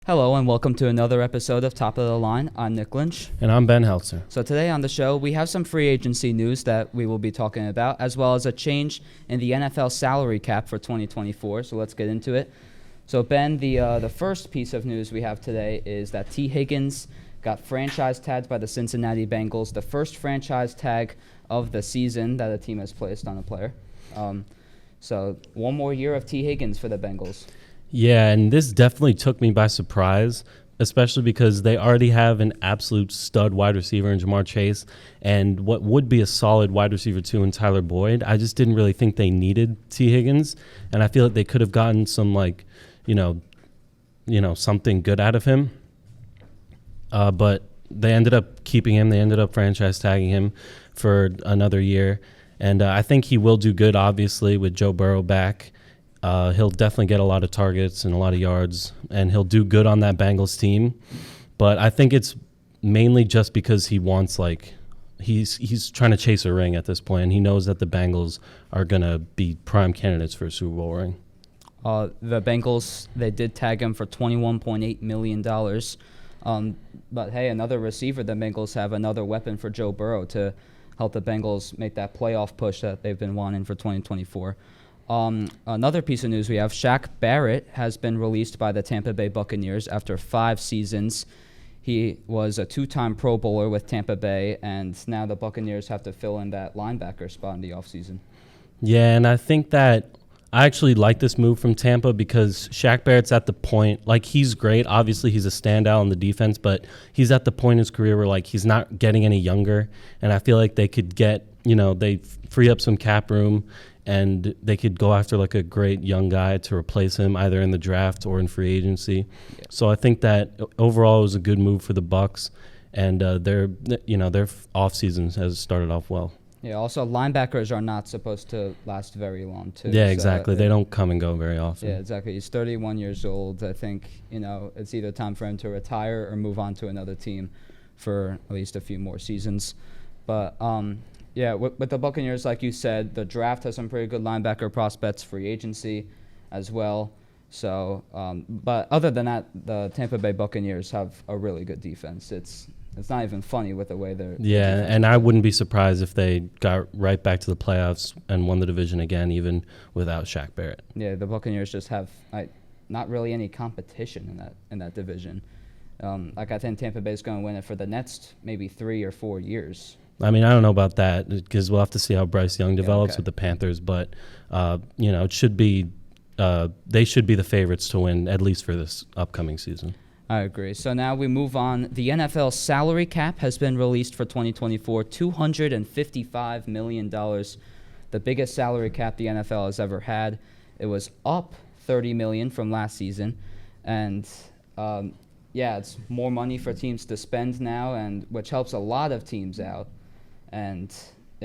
Hello and welcome to another episode of Top of the Line. I'm Nick Lynch. And I'm Ben Heltzer. So today on the show, we have some free agency news that we will be talking about, as well as a change in the NFL salary cap for 2024. So let's get into it. So Ben, the first piece of news we have today is that T. Higgins got franchise tagged by the Cincinnati Bengals, the first franchise tag of the season that a team has placed on a player. So one more year of T. Higgins for the Bengals. Yeah, and this definitely took me by surprise, especially because they already have an absolute stud wide receiver in Jamar Chase and what would be a solid wide receiver too in Tyler Boyd. I just didn't really think they needed T. Higgins, and I feel like they could have gotten some something good out of him. But they ended up keeping him. They ended up franchise tagging him for another year, and I think he will do good, obviously, with Joe Burrow back. He'll definitely get a lot of targets and a lot of yards, and he'll do good on that Bengals team. But I think it's mainly just because he wants, he's trying to chase a ring at this point, and he knows that the Bengals are going to be prime candidates for a Super Bowl ring. The Bengals, they did tag him for $21.8 million. But, hey, another receiver, the Bengals have another weapon for Joe Burrow to help the Bengals make that playoff push that they've been wanting for 2024. Another piece of news we have, Shaq Barrett has been released by the Tampa Bay Buccaneers after 5 seasons. He was a 2-time Pro Bowler with Tampa Bay, and now the Buccaneers have to fill in that linebacker spot in the offseason. Yeah, and I think that I actually like this move from Tampa because Shaq Barrett's at the point, he's great. Obviously, he's a standout on the defense, but he's at the point in his career where, he's not getting any younger, and I feel like they could get, they free up some cap room, and they could go after a great young guy to replace him either in the draft or in free agency. Yeah. So I think that overall it was a good move for the Bucs, and their off season has started off well. Yeah. Also, linebackers are not supposed to last very long too. Yeah, exactly. They don't come and go very often. Yeah, exactly. He's 31 years old. I think it's either time for him to retire or move on to another team for at least a few more seasons. But yeah, with the Buccaneers, like you said, the draft has some pretty good linebacker prospects, free agency as well. So, but other than that, the Tampa Bay Buccaneers have a really good defense. It's not even funny with the way they're. Yeah, and I wouldn't be surprised if they got right back to the playoffs and won the division again, even without Shaq Barrett. Yeah, the Buccaneers just have not really any competition in that division. I think Tampa Bay is going to win it for the next maybe 3 or 4 years. I mean, I don't know about that because we'll have to see how Bryce Young develops with the Panthers. But, it should be they should be the favorites to win, at least for this upcoming season. I agree. So now we move on. The NFL salary cap has been released for 2024, $255 million, the biggest salary cap the NFL has ever had. It was up $30 million from last season. And, it's more money for teams to spend now, and which helps a lot of teams out. And,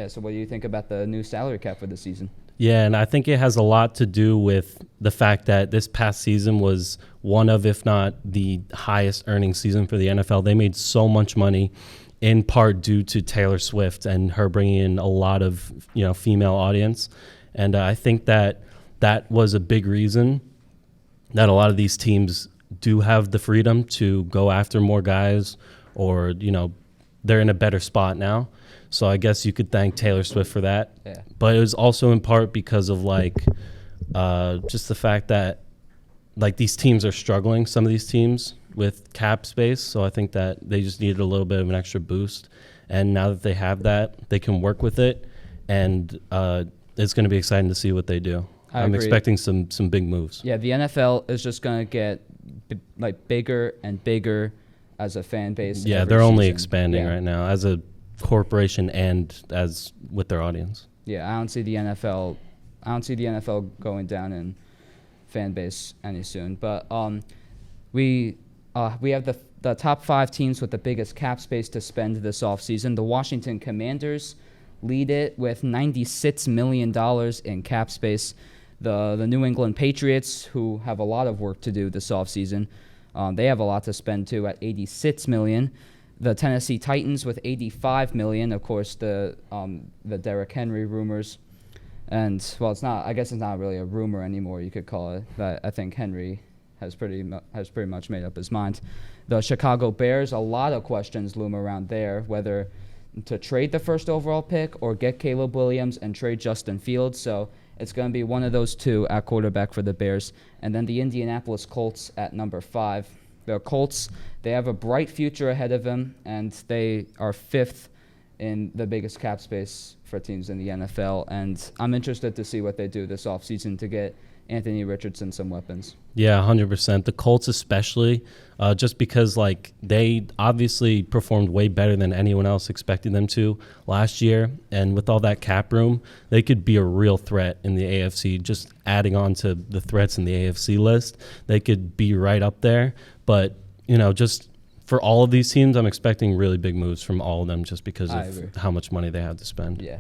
so what do you think about the new salary cap for the season? Yeah, and I think it has a lot to do with the fact that this past season was one of, if not the highest earning season for the NFL. They made so much money in part due to Taylor Swift and her bringing in a lot of, female audience. And I think that was a big reason that a lot of these teams do have the freedom to go after more guys, or, they're in a better spot now. So I guess you could thank Taylor Swift for that. Yeah. But it was also in part because of just the fact that these teams are struggling, some of these teams, with cap space. So I think that they just needed a little bit of an extra boost. And now that they have that, they can work with it. And it's going to be exciting to see what they do. I'm expecting some big moves. Yeah, the NFL is just going to get bigger and bigger as a fan base. Yeah, they're only expanding right now as a corporation and as with their audience. Yeah, I don't see the NFL going down in fan base any soon. But we have the top 5 teams with the biggest cap space to spend this offseason. The Washington Commanders lead it with $96 million in cap space. The New England Patriots, who have a lot of work to do this offseason, they have a lot to spend too at $86 million. The Tennessee Titans with $85 million. Of course, the Derrick Henry rumors, and it's not. I guess it's not really a rumor anymore. You could call it. But I think Henry has pretty much made up his mind. The Chicago Bears, a lot of questions loom around there, whether to trade the first overall pick or get Caleb Williams and trade Justin Fields. So it's going to be one of those two at quarterback for the Bears. And then the Indianapolis Colts at number 5. The Colts, they have a bright future ahead of them, and they are 5th in the biggest cap space for teams in the NFL. And I'm interested to see what they do this offseason to get Anthony Richardson some weapons. Yeah, 100%. The Colts especially, just because like they obviously performed way better than anyone else expected them to last year. And with all that cap room, they could be a real threat in the AFC. Just adding on to the threats in the AFC list, they could be right up there. But, just for all of these teams, I'm expecting really big moves from all of them just because of how much money they have to spend. Yeah.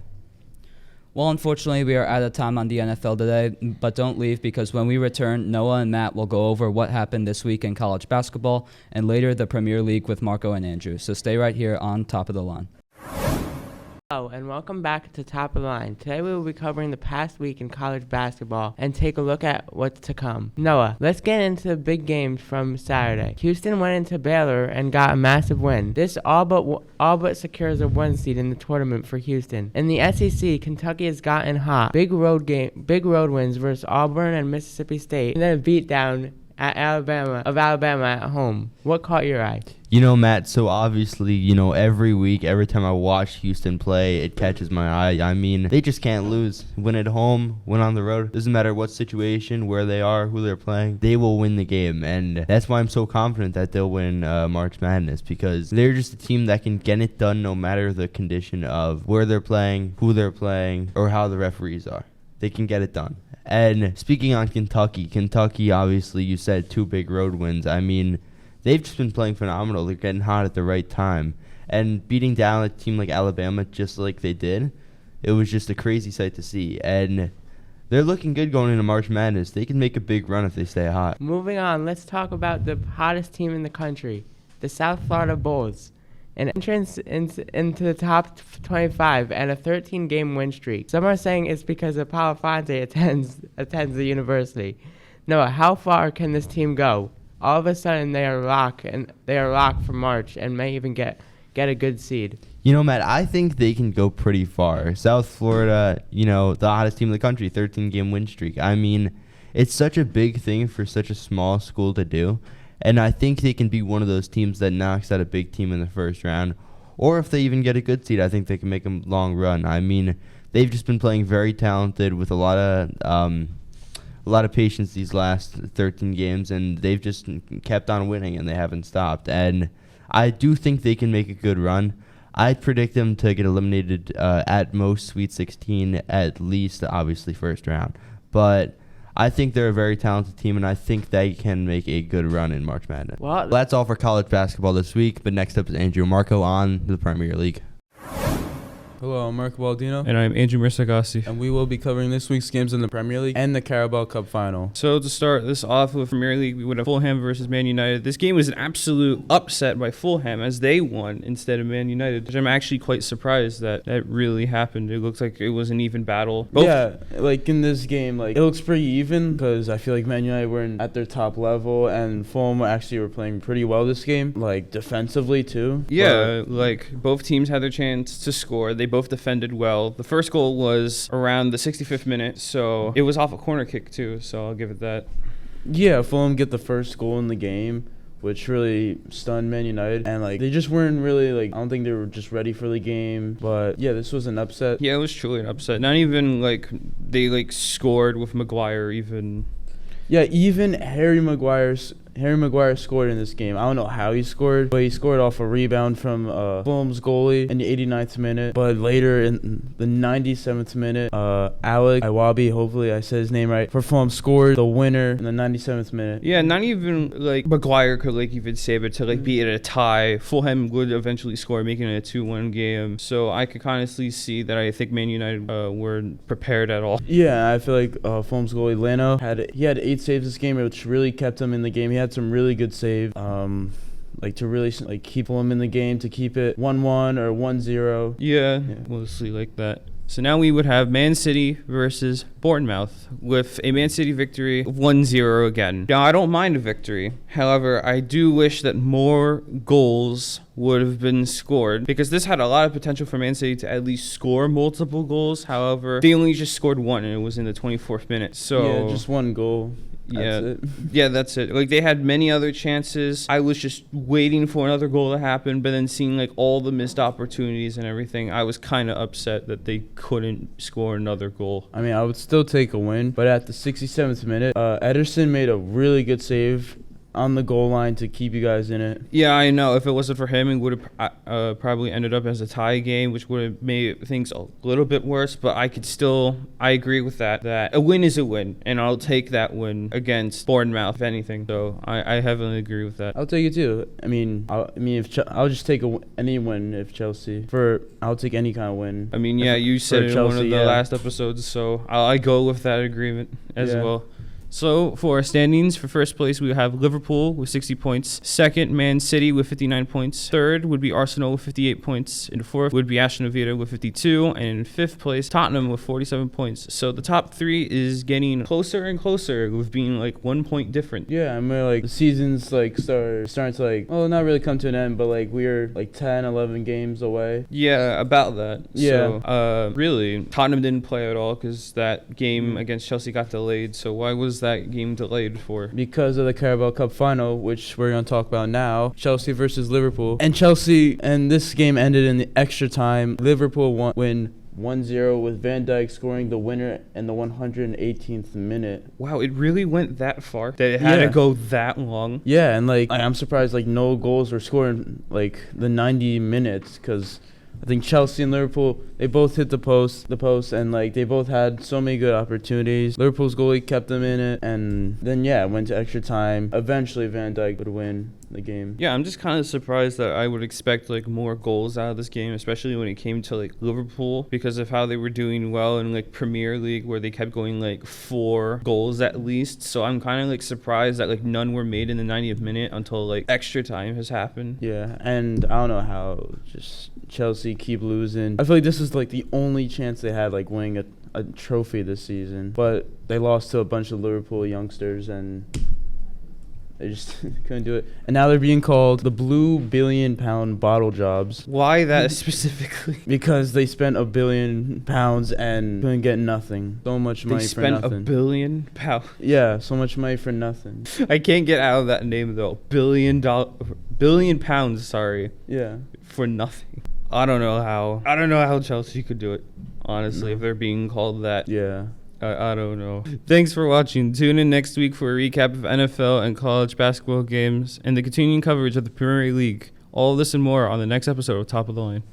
Well, unfortunately, we are out of time on the NFL today, but don't leave because when we return, Noah and Matt will go over what happened this week in college basketball and later the Premier League with Marco and Andrew. So stay right here on Top of the Line. Hello and welcome back to Top of the Line. Today we will be covering the past week in college basketball and take a look at what's to come. Noah, let's get into the big games from Saturday. Houston went into Baylor and got a massive win. This all but secures a 1 seed in the tournament for Houston. In the SEC, Kentucky has gotten hot. Big road wins versus Auburn and Mississippi State, and then a beatdown at Alabama at home. What caught your eye? Matt, so obviously, every week, every time I watch Houston play, it catches my eye. I mean, they just can't lose. Win at home, win on the road. Doesn't matter what situation, where they are, who they're playing. They will win the game. And that's why I'm so confident that they'll win March Madness, because they're just a team that can get it done no matter the condition of where they're playing, who they're playing, or how the referees are. They can get it done. And speaking on Kentucky, obviously, you said 2 big road wins. I mean, they've just been playing phenomenal. They're getting hot at the right time. And beating down a team like Alabama just like they did, it was just a crazy sight to see. And they're looking good going into March Madness. They can make a big run if they stay hot. Moving on, let's talk about the hottest team in the country, the South Florida Bulls. An entrance into the top 25 and a 13-game win streak. Some are saying it's because of Polifonte attends the university. Noah, how far can this team go? All of a sudden, they are locked for March and may even get a good seed. Matt, I think they can go pretty far. South Florida, the hottest team in the country, 13-game win streak. I mean, it's such a big thing for such a small school to do. And I think they can be one of those teams that knocks out a big team in the first round. Or if they even get a good seed, I think they can make a long run. I mean, they've just been playing very talented with a lot of patience these last 13 games, and they've just kept on winning, and they haven't stopped. And I do think they can make a good run. I'd predict them to get eliminated at most Sweet 16, at least, obviously, first round. But I think they're a very talented team, and I think they can make a good run in March Madness. Well, that's all for college basketball this week, but next up is Andrew and Marco on the Premier League. Hello, I'm Marco Baldino. And I'm Andrew Mirzaaghasi. And we will be covering this week's games in the Premier League and the Carabao Cup final. So to start this off with Premier League, we would have Fulham versus Man United. This game was an absolute upset by Fulham as they won instead of Man United, which I'm actually quite surprised that really happened. It looks like it was an even battle. Yeah, like in this game, like it looks pretty even because I feel like Man United were at their top level and Fulham actually were playing pretty well this game, like defensively too. Yeah, like both teams had their chance to score. They both defended well. The first goal was around the 65th minute, so it was off a corner kick too, so I'll give it that. Yeah, Fulham get the first goal in the game, which really stunned Man United. And, like, they just weren't really, like, I don't think they were just ready for the game. But, yeah, this was an upset. Yeah, it was truly an upset. Not even, like, they, like, scored with Maguire even. Yeah, even Harry Maguire scored in this game. I don't know how he scored, but he scored off a rebound from Fulham's goalie in the 89th minute. But later in the 97th minute, Alec Iwabi, hopefully I said his name right, for Fulham scored the winner in the 97th minute. Yeah, not even like Maguire could like even save it to like be at a tie. Fulham would eventually score, making it a 2-1 game. So I could honestly see that I think Man United weren't prepared at all. Yeah, I feel like Fulham's goalie Leno had 8 saves this game, which really kept him in the game. He had some really good saves, like to really like keep him in the game, to keep it 1-1 or 1-0. Yeah, mostly like that. So now we would have Man City versus Bournemouth with a Man City victory 1-0 again. Now, I don't mind a victory. However, I do wish that more goals would have been scored because this had a lot of potential for Man City to at least score multiple goals. However, they only just scored one, and it was in the 24th minute. So yeah, just one goal. Yeah, That's it. yeah, that's it. Like, they had many other chances. I was just waiting for another goal to happen, but then seeing like all the missed opportunities and everything, I was kind of upset that they couldn't score another goal. I mean, I would still take a win, but at the 67th minute, Ederson made a really good save on the goal line to keep you guys in it. Yeah, I know. If it wasn't for him, it would have probably ended up as a tie game, which would have made things a little bit worse. But I agree with that. That a win is a win, and I'll take that win against Bournemouth, if anything. So I heavily agree with that. I'll take it too. I'll just take any win if Chelsea. I'll take any kind of win. I mean, yeah, you said it in one of the last episodes, so I go with that agreement as well. So for our standings, for first place, we have Liverpool with 60 points. Second, Man City with 59 points. Third would be Arsenal with 58 points. In fourth would be Aston Villa with 52. And in fifth place, Tottenham with 47 points. So the top three is getting closer and closer with being like 1 point different. Yeah, I mean, like the season's like starting to not really come to an end, but like we're like 10, 11 games away. Yeah, about that. Yeah. So, really, Tottenham didn't play at all because that game against Chelsea got delayed. So why was that game delayed for? Because of the Carabao Cup final, which we're going to talk about now. Chelsea versus Liverpool. And this game ended in the extra time. Liverpool win 1-0 with Van Dijk scoring the winner in the 118th minute. Wow, it really went that far that it had to go that long. Yeah, and like I'm surprised like no goals were scored in like the 90 minutes because I think Chelsea and Liverpool, they both hit the post, and like they both had so many good opportunities. Liverpool's goalie kept them in it, and then it went to extra time. Eventually, Van Dijk would win the game. Yeah, I'm just kind of surprised that I would expect like more goals out of this game, especially when it came to like Liverpool, because of how they were doing well in like Premier League, where they kept going like 4 goals at least. So I'm kind of like surprised that like none were made in the 90th minute until like extra time has happened. Yeah, and I don't know how just Chelsea keep losing. I feel like this is like the only chance they had like winning a trophy this season, but they lost to a bunch of Liverpool youngsters and they just couldn't do it. And now they're being called the Blue Billion-Pound Bottle Jobs. Why that specifically? Because they spent £1 billion and couldn't get nothing. So much money for nothing. They spent £1 billion? Yeah, so much money for nothing. I can't get out of that name though. Billion pounds, sorry. Yeah. For nothing. I don't know how Chelsea could do it, honestly, if they're being called that. Yeah. I don't know. Thanks for watching. Tune in next week for a recap of NFL and college basketball games and the continuing coverage of the Premier League. All of this and more on the next episode of Top of the Line.